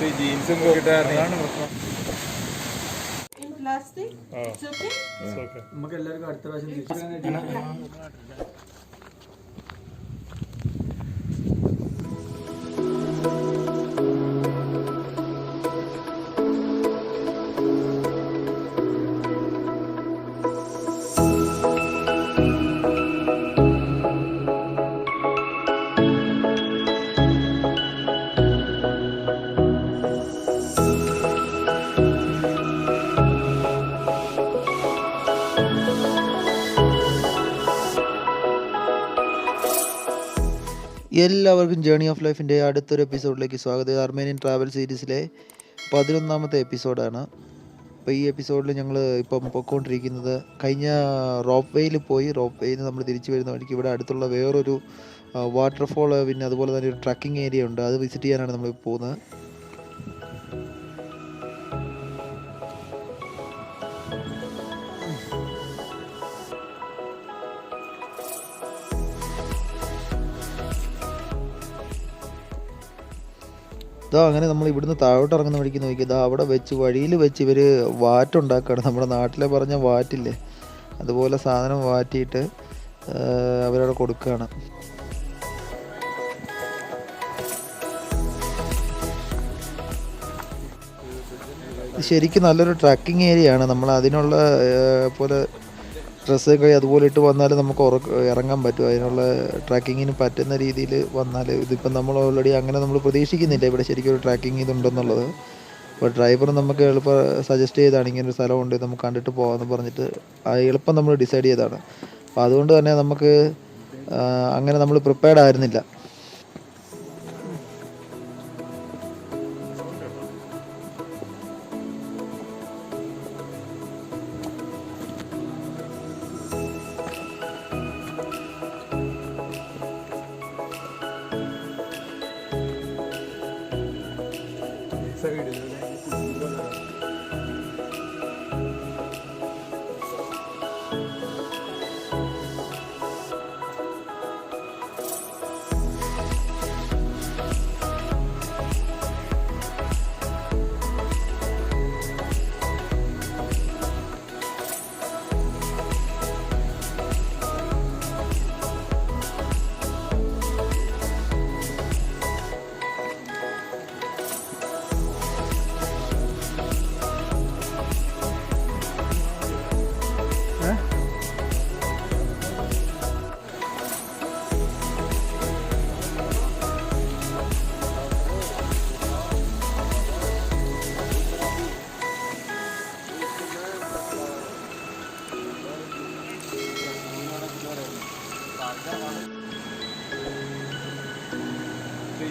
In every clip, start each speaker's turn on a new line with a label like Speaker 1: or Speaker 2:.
Speaker 1: ജീൻസും അതാണ് പ്രശ്നം. നമുക്ക് എല്ലാവർക്കും അടുത്ത പ്രാവശ്യം
Speaker 2: എല്ലാവർക്കും ജേണി ഓഫ് ലൈഫിൻ്റെ അടുത്തൊരു എപ്പിസോഡിലേക്ക് സ്വാഗതം. അർമേനിയൻ ട്രാവൽ സീരീസിലെ 11ാമത്തെ എപ്പിസോഡാണ്. അപ്പോൾ ഈ എപ്പിസോഡിൽ ഞങ്ങൾ ഇപ്പം പൊയ്ക്കൊണ്ടിരിക്കുന്നത് കഴിഞ്ഞ റോപ്പ് വേയിൽ പോയി. റോപ്പ് വേയിൽ നമ്മൾ തിരിച്ചു വരുന്ന വഴിക്ക് ഇവിടെ അടുത്തുള്ള വേറൊരു വാട്ടർഫോൾ, പിന്നെ അതുപോലെ തന്നെ ഒരു ട്രക്കിംഗ് ഏരിയ ഉണ്ട്. അത് വിസിറ്റ് ചെയ്യാനാണ് നമ്മൾ പോകുന്നത്. ഇതാ അങ്ങനെ നമ്മൾ ഇവിടുന്ന് താഴോട്ട് ഇറങ്ങുന്ന വഴിക്ക് നോക്കി, ഇതാ അവിടെ വെച്ച് വഴിയിൽ വെച്ച് ഇവർ വാറ്റുണ്ടാക്കുകയാണ്. നമ്മുടെ നാട്ടിലെ പറഞ്ഞ വാറ്റില്ലേ, അതുപോലെ സാധനം വാറ്റിയിട്ട് അവരവിടെ കൊടുക്കുകയാണ്. ശരിക്കും നല്ലൊരു ട്രക്കിംഗ് ഏരിയ ആണ്. നമ്മൾ അതിനുള്ള പോലെ ഡ്രസ്സൊക്കെ അതുപോലെ ഇട്ട് വന്നാൽ നമുക്ക് ഇറങ്ങാൻ പറ്റും. അതിനുള്ള ട്രക്കിങ്ങിന് പറ്റുന്ന രീതിയിൽ വന്നാൽ, ഇതിപ്പം നമ്മൾ ഓൾറെഡി അങ്ങനെ നമ്മൾ പ്രതീക്ഷിക്കുന്നില്ല ഇവിടെ ശരിക്കും ഒരു ട്രക്കിങ് ഇതുണ്ടെന്നുള്ളത്. അപ്പോൾ ഡ്രൈവർ നമുക്ക് എളുപ്പം സജസ്റ്റ് ചെയ്താണ്, ഇങ്ങനൊരു സ്ഥലമുണ്ട് നമുക്ക് കണ്ടിട്ട് പോകാമെന്ന് പറഞ്ഞിട്ട് എളുപ്പം നമ്മൾ ഡിസൈഡ് ചെയ്തതാണ്. അപ്പോൾ അതുകൊണ്ട് തന്നെ നമുക്ക് അങ്ങനെ നമ്മൾ പ്രിപ്പയർഡ് ആയിരുന്നില്ല.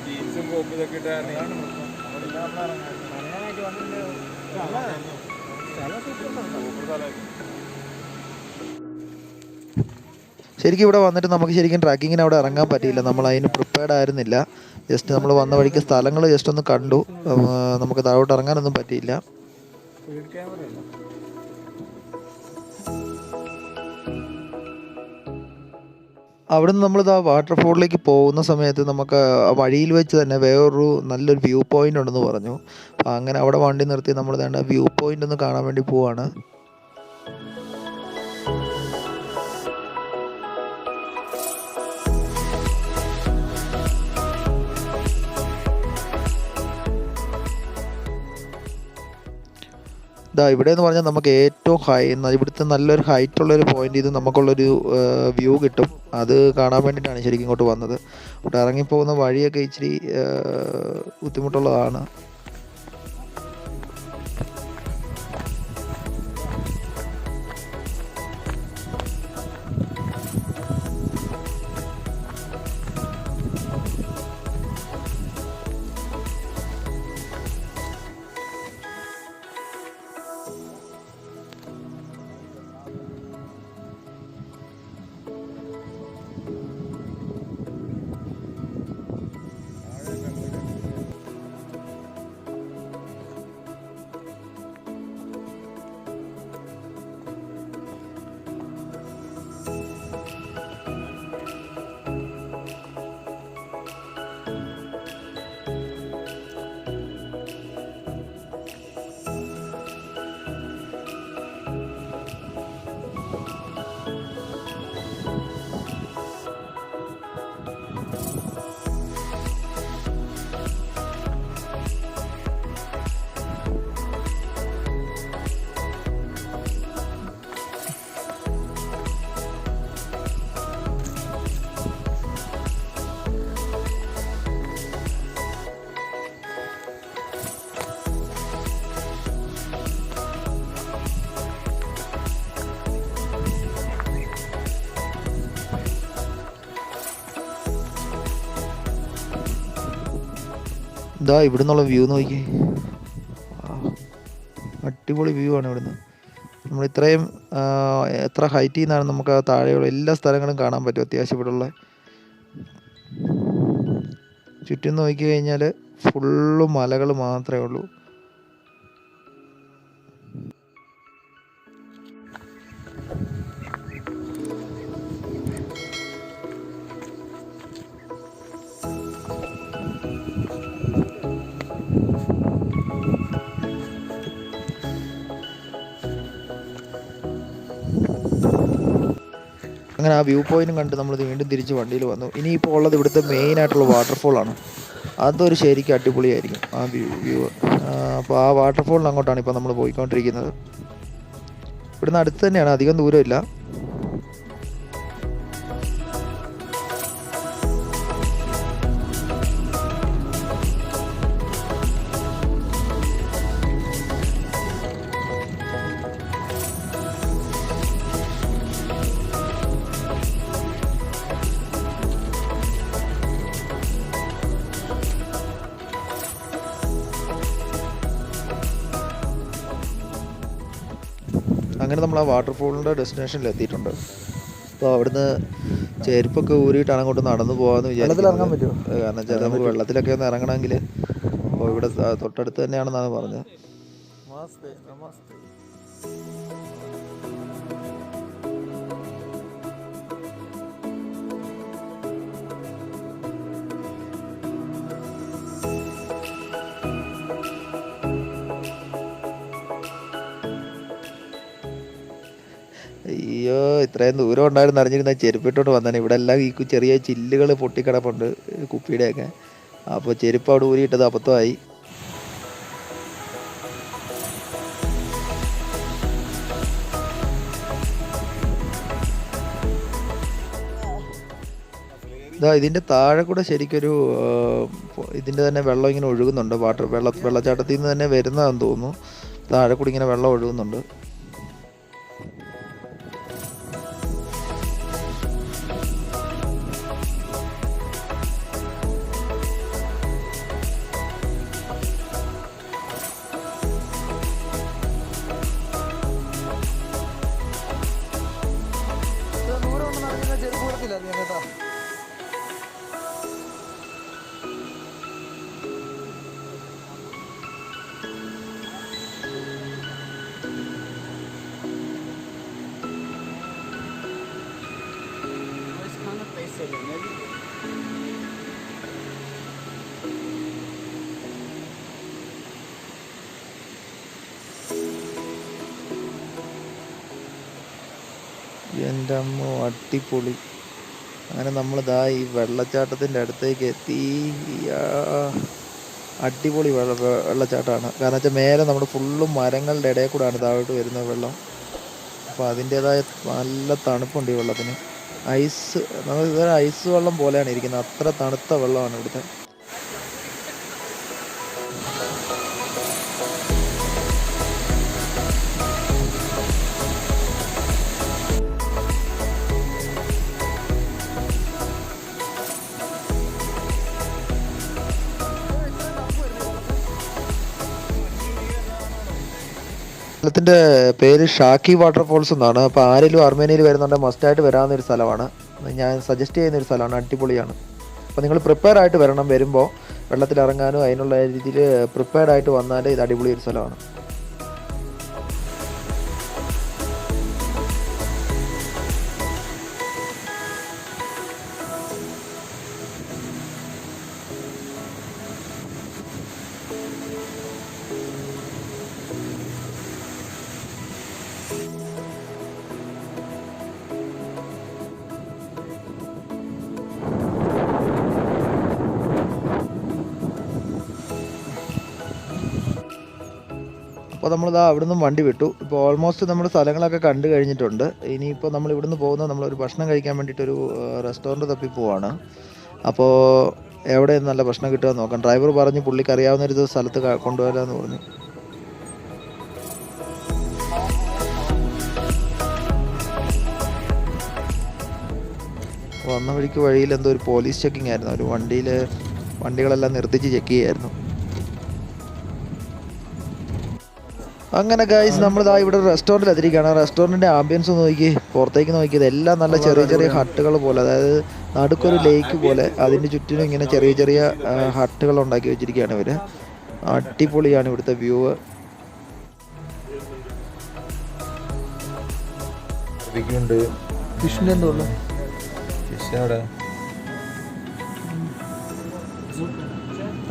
Speaker 1: ജീൻസും കോപ്പും ഇതൊക്കെ ഇട്ടാണ്
Speaker 2: ശരിക്കും ഇവിടെ വന്നിട്ട് നമുക്ക് ശരിക്കും ട്രക്കിങ്ങിന് അവിടെ ഇറങ്ങാൻ പറ്റിയില്ല. നമ്മൾ അതിന് പ്രിപ്പയർഡ് ആയിരുന്നില്ല. ജസ്റ്റ് നമ്മൾ വന്ന വഴിക്ക് സ്ഥലങ്ങൾ ജസ്റ്റ് ഒന്ന് കണ്ടു. നമുക്ക് താഴോട്ട് ഇറങ്ങാനൊന്നും പറ്റിയില്ല. അവിടുന്ന് നമ്മളിത് ആ വാട്ടർഫോളിലേക്ക് പോകുന്ന സമയത്ത് നമുക്ക് ആ വഴിയിൽ വെച്ച് തന്നെ വേറൊരു നല്ലൊരു വ്യൂ പോയിൻ്റ് ഉണ്ടെന്ന് പറഞ്ഞു. അപ്പോൾ അങ്ങനെ അവിടെ വണ്ടി നിർത്തി നമ്മൾ വേണ്ട വ്യൂ പോയിൻ്റ് ഒന്ന് കാണാൻ വേണ്ടി പോവാണ്. ഇതാ ഇവിടെ എന്ന് പറഞ്ഞാൽ നമുക്ക് ഏറ്റവും ഇവിടുത്തെ നല്ലൊരു ഹൈറ്റുള്ളൊരു പോയിന്റ് ഇത് നമുക്കുള്ളൊരു വ്യൂ കിട്ടും. അത് കാണാൻ വേണ്ടിയിട്ടാണ് ശരിക്കും ഇങ്ങോട്ട് വന്നത്. ഇവിടെ ഇറങ്ങിപ്പോകുന്ന വഴിയൊക്കെ ഇച്ചിരി ബുദ്ധിമുട്ടുള്ളതാണ്. ഇതാ ഇവിടെ നിന്നുള്ള വ്യൂ നോക്കി, അടിപൊളി വ്യൂ ആണ് ഇവിടുന്ന്. നമ്മൾ ഇത്രയും എത്ര ഹൈറ്റിൽ നിന്നാണ് നമുക്ക് ആ താഴെയുള്ള എല്ലാ സ്ഥലങ്ങളും കാണാൻ പറ്റും. അത്യാവശ്യം ഇവിടെയുള്ള ചുറ്റും നോക്കി കഴിഞ്ഞാൽ ഫുള്ള് മലകൾ മാത്രമേ ഉള്ളൂ. അങ്ങനെ ആ വ്യൂ പോയിന്റും കണ്ട് നമ്മൾ വീണ്ടും തിരിച്ച് വണ്ടിയിൽ വന്നു. ഇനിയിപ്പോൾ ഉള്ളത് ഇവിടുത്തെ മെയിനായിട്ടുള്ള വാട്ടർഫോളാണ്. അതൊരു ശരിക്കും അടിപൊളിയായിരിക്കും ആ വ്യൂ. അപ്പോൾ ആ വാട്ടർഫോളിന് അങ്ങോട്ടാണ് ഇപ്പോൾ നമ്മൾ പോയിക്കൊണ്ടിരിക്കുന്നത്. ഇവിടുന്ന് അടുത്ത് തന്നെയാണ്, അധികം ദൂരമില്ല. അങ്ങനെ നമ്മൾ ആ വാട്ടർഫോളിൻ്റെ ഡെസ്റ്റിനേഷനിൽ എത്തിയിട്ടുണ്ട്. അപ്പോൾ അവിടുന്ന് ചെരുപ്പൊക്കെ ഊരിയിട്ടാണ് അങ്ങോട്ട് നടന്നു പോകാമെന്ന് വിചാരിക്കുന്നത്. കാരണം വെച്ചാൽ നമുക്ക് വെള്ളത്തിലൊക്കെ ഒന്ന് ഇറങ്ങണമെങ്കിൽ അപ്പോൾ ഇവിടെ തൊട്ടടുത്ത് തന്നെയാണെന്നാണ് പറഞ്ഞത്. അയ്യോ, ഇത്രയും ദൂരം ഉണ്ടായിരുന്നു അറിഞ്ഞിരുന്ന ചെരുപ്പിട്ടോട്ട് വന്നേനെ. ഇവിടെ എല്ലാം ഈ ചെറിയ ചില്ലുകൾ പൊട്ടിക്കിടപ്പുണ്ട് കുപ്പിയുടെയൊക്കെ. അപ്പോൾ ചെരുപ്പ് അവിടെ ഊരിയിട്ടത് അബദ്ധമായി. ഇതാ ഇതിൻ്റെ താഴെ കൂടെ ശരിക്കൊരു ഇതിൻ്റെ തന്നെ വെള്ളം ഇങ്ങനെ ഒഴുകുന്നുണ്ട്. വെള്ളച്ചാട്ടത്തിൽ നിന്ന് തന്നെ വരുന്നതാണെന്ന് തോന്നുന്നു. താഴെ കൂടി ഇങ്ങനെ വെള്ളം ഒഴുകുന്നുണ്ട്. എൻ്റെ അമ്മ അടിപൊളി. അങ്ങനെ നമ്മളിതാ ഈ വെള്ളച്ചാട്ടത്തിൻ്റെ അടുത്തേക്ക് എത്തി. അടിപൊളി വെള്ളച്ചാട്ടമാണ്. കാരണം വെച്ചാൽ മേലെ നമ്മുടെ ഫുള്ളും മരങ്ങളുടെ ഇടയിൽ കൂടെയാണ് താഴോട്ട് വരുന്ന വെള്ളം. അപ്പോൾ അതിൻ്റേതായ നല്ല തണുപ്പുണ്ട് ഈ വെള്ളത്തിന്. ഐസ്, നമുക്ക് ഇതൊരു ഐസ് വെള്ളം പോലെയാണ് ഇരിക്കുന്നത്. അത്ര തണുത്ത വെള്ളമാണ് ഇവിടുത്തെ. സ്ഥലത്തിൻ്റെ പേര് ഷാക്കി വാട്ടർഫോൾസ് എന്നാണ്. അപ്പോൾ ആരെങ്കിലും അർമേനിയയിൽ വരുന്നുണ്ടെങ്കിൽ മസ്റ്റായിട്ട് വരാവുന്നൊരു സ്ഥലമാണ്. ഞാൻ സജസ്റ്റ് ചെയ്യുന്നൊരു സ്ഥലമാണ്. അടിപൊളിയാണ്. അപ്പോൾ നിങ്ങൾ പ്രിപ്പയർ ആയിട്ട് വരണം. വരുമ്പോൾ വെള്ളത്തിലിറങ്ങാനും അതിനുള്ള രീതിയിൽ പ്രിപ്പയർഡ് ആയിട്ട് വന്നാൽ ഇത് അടിപൊളി ഒരു സ്ഥലമാണ്. അപ്പോൾ നമ്മളിതാ അവിടെ നിന്നും വണ്ടി വിട്ടു. ഇപ്പോൾ ഓൾമോസ്റ്റ് നമ്മൾ സ്ഥലങ്ങളൊക്കെ കണ്ടു കഴിഞ്ഞിട്ടുണ്ട്. ഇനിയിപ്പോൾ നമ്മൾ ഇവിടുന്ന് പോകുന്നത് നമ്മളൊരു ഭക്ഷണം കഴിക്കാൻ വേണ്ടിയിട്ടൊരു റെസ്റ്റോറൻറ്റ് തപ്പി പോവാണ്. അപ്പോൾ എവിടെ നല്ല ഭക്ഷണം കിട്ടുമെന്ന് നോക്കാം. ഡ്രൈവർ പറഞ്ഞു പുള്ളിക്ക് അറിയാവുന്നൊരു സ്ഥലത്ത് കൊണ്ടുപോകാമെന്ന് പറഞ്ഞു. വന്ന വഴിക്ക് വഴിയിൽ എന്തോ ഒരു പോലീസ് ചെക്കിംഗ് ആയിരുന്നു. ഒരു വണ്ടികളെല്ലാം നിർത്തിച്ച് ചെക്ക് ചെയ്യായിരുന്നു. അങ്ങനെ ഗൈസ് നമ്മളിതാ ഇവിടെ ഒരു റെസ്റ്റോറൻറ്റിൽ എത്തിയിരിക്കുകയാണ്. റെസ്റ്റോറൻറ്റിൻ്റെ ആംബിയൻസ് ഒന്ന് നോക്കി, പുറത്തേക്ക് നോക്കിയത് എല്ലാം നല്ല ചെറിയ ചെറിയ ഹട്ടുകൾ പോലെ, അതായത് നടുക്കൊരു ലേക്ക് പോലെ അതിൻ്റെ ചുറ്റിനും ഇങ്ങനെ ചെറിയ ചെറിയ ഹട്ടുകൾ ഉണ്ടാക്കി വെച്ചിരിക്കുകയാണ് ഇവർ. അടിപൊളിയാണ് ഇവിടുത്തെ വ്യൂ. ഫിഷിൻ്റെ എന്തോ ഉള്ളു,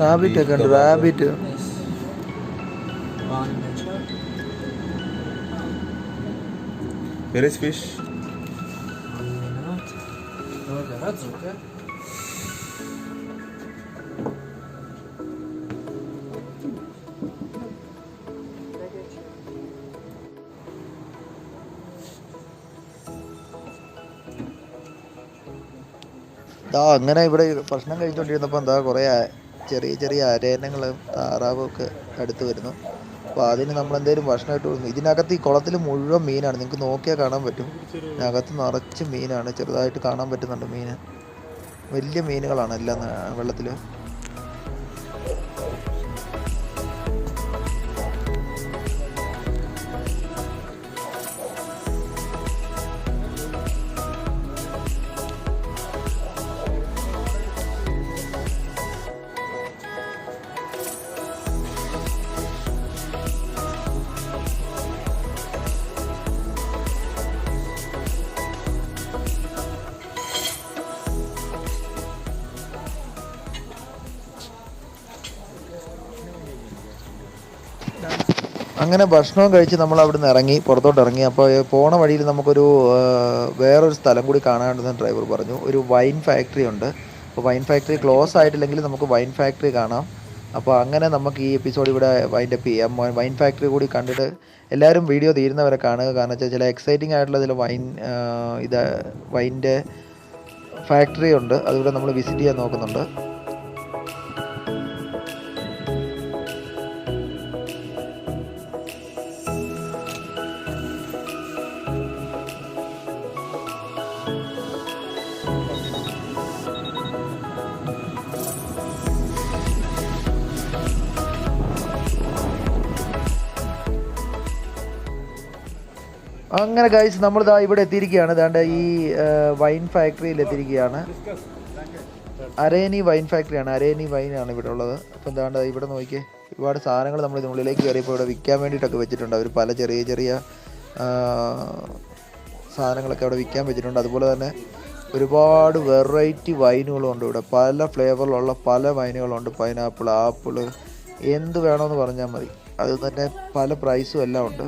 Speaker 2: റാബിറ്റ് ഒക്കെ ഉണ്ട്, റാബിറ്റ്.
Speaker 1: Where is fish?
Speaker 2: അങ്ങനെ ഇവിടെ ഭക്ഷണം കഴിച്ചുകൊണ്ടിരുന്നപ്പോൾ എന്താ കുറേ ചെറിയ ചെറിയ അരയന്നങ്ങളും താറാവും ഒക്കെ അടുത്ത് വരുന്നു. അപ്പോൾ അതിന് നമ്മളെന്തെങ്കിലും ഭക്ഷണമായിട്ട് കൊടുക്കും. ഇതിനകത്ത് ഈ കുളത്തിൽ മുഴുവൻ മീനാണ്, നിങ്ങൾക്ക് നോക്കിയാൽ കാണാൻ പറ്റും. ഇതിനകത്ത് നിറച്ച് മീനാണ്, ചെറുതായിട്ട് കാണാൻ പറ്റുന്നുണ്ട് മീൻ. വലിയ മീനുകളാണ് എല്ലാം വെള്ളത്തിൽ. അങ്ങനെ ഭക്ഷണവും കഴിച്ച് നമ്മൾ അവിടെ നിന്ന് ഇറങ്ങി, പുറത്തോട്ട് ഇറങ്ങി. അപ്പോൾ പോണ വഴിയിൽ നമുക്കൊരു വേറൊരു സ്ഥലം കൂടി കാണാനുണ്ടെന്ന് ഡ്രൈവർ പറഞ്ഞു. ഒരു വൈൻ ഫാക്ടറി ഉണ്ട്. അപ്പോൾ വൈൻ ഫാക്ടറി ക്ലോസ് ആയിട്ടില്ലെങ്കിൽ നമുക്ക് വൈൻ ഫാക്ടറി കാണാം. അപ്പോൾ അങ്ങനെ നമുക്ക് ഈ എപ്പിസോഡ് ഇവിടെ വൈൻഡപ്പ് ചെയ്യാം. വൈൻ ഫാക്ടറി കൂടി കണ്ടിട്ട് എല്ലാവരും വീഡിയോ തീരുന്നവരെ കാണുക. കാരണം വെച്ചാൽ ചില എക്സൈറ്റിംഗ് ആയിട്ടുള്ള ചില വൈൻ്റെ ഫാക്ടറി ഉണ്ട്, അതിവിടെ നമ്മൾ വിസിറ്റ് ചെയ്യാൻ നോക്കുന്നുണ്ട്. അങ്ങനെ ഗൈസ് നമ്മളിതാ ഇവിടെ എത്തിയിരിക്കുകയാണ്. ദാണ്ട് ഈ വൈൻ ഫാക്ടറിയിൽ എത്തിയിരിക്കുകയാണ്. അരേനി വൈൻ ഫാക്ടറിയാണ്, അരേനി വൈനാണ് ഇവിടെ ഉള്ളത്. അപ്പോൾ എന്താണ്ട് ഇവിടെ നോക്കിയേ, ഒരുപാട് സാധനങ്ങൾ നമ്മൾ ഇതിനുള്ളിലേക്ക് കയറിയപ്പോൾ ഇവിടെ വിൽക്കാൻ വേണ്ടിയിട്ടൊക്കെ വെച്ചിട്ടുണ്ട്. അവർ പല ചെറിയ ചെറിയ സാധനങ്ങളൊക്കെ അവിടെ വിൽക്കാൻ വെച്ചിട്ടുണ്ട്. അതുപോലെ തന്നെ ഒരുപാട് വെറൈറ്റി വൈനുകളുണ്ട് ഇവിടെ, പല ഫ്ലേവറിലുള്ള പല വൈനുകളുണ്ട്. പൈനാപ്പിൾ, ആപ്പിൾ, എന്ത് വേണമെന്ന് പറഞ്ഞാൽ മതി. അത് തന്നെ പല പ്രൈസും എല്ലാം ഉണ്ട്.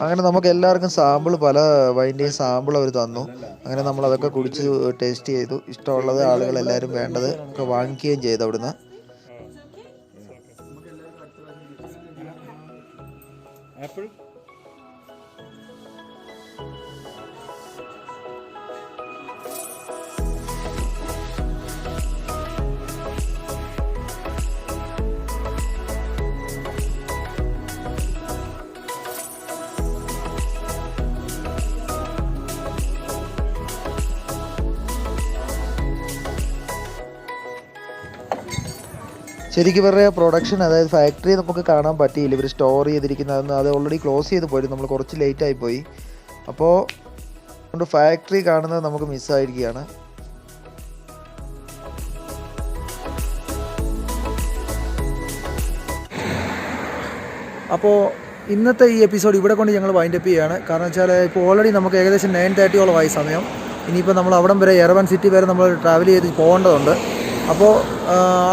Speaker 2: അങ്ങനെ നമുക്ക് എല്ലാവർക്കും സാമ്പിൾ, പല വൈൻ്റെയും സാമ്പിൾ അവർ തന്നു. അങ്ങനെ നമ്മൾ അതൊക്കെ കുടിച്ച് ടേസ്റ്റ് ചെയ്തു. ഇഷ്ടമുള്ളത് ആളുകൾ എല്ലാവരും വേണ്ടത് ഒക്കെ വാങ്ങിക്കുകയും ചെയ്തു അവിടുന്ന്. ശരിക്കും പറയുക പ്രൊഡക്ഷൻ, അതായത് ഫാക്ടറി നമുക്ക് കാണാൻ പറ്റിയില്ല. ഇവർ സ്റ്റോർ ചെയ്തിരിക്കുന്നതെന്ന് അത് ഓൾറെഡി ക്ലോസ് ചെയ്ത് പോയിരുന്നു. നമ്മൾ കുറച്ച് ലേറ്റായി പോയി. അപ്പോൾ അതുകൊണ്ട് ഫാക്ടറി കാണുന്നത് നമുക്ക് മിസ്സായിരിക്കുകയാണ്. അപ്പോൾ ഇന്നത്തെ ഈ എപ്പിസോഡ് ഇവിടെ കൊണ്ട് ഞങ്ങൾ വൈൻഡപ്പ് ചെയ്യുകയാണ്. കാരണം വെച്ചാൽ ഇപ്പോൾ ഓൾറെഡി നമുക്ക് ഏകദേശം 9:30 ആയി സമയം. ഇനിയിപ്പോൾ നമ്മൾ അവിടം വരെ എറവൻ സിറ്റി വരെ നമ്മൾ ട്രാവൽ ചെയ്ത് പോകേണ്ടതുണ്ട്. അപ്പോൾ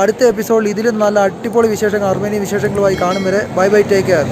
Speaker 2: അടുത്ത എപ്പിസോഡിൽ ഇതിലും നല്ല അടിപൊളി വിശേഷങ്ങൾ, അർമേനിയൻ വിശേഷങ്ങളുമായി കാണും വരെ ബൈ ബൈ, ടേക്ക് കെയർ.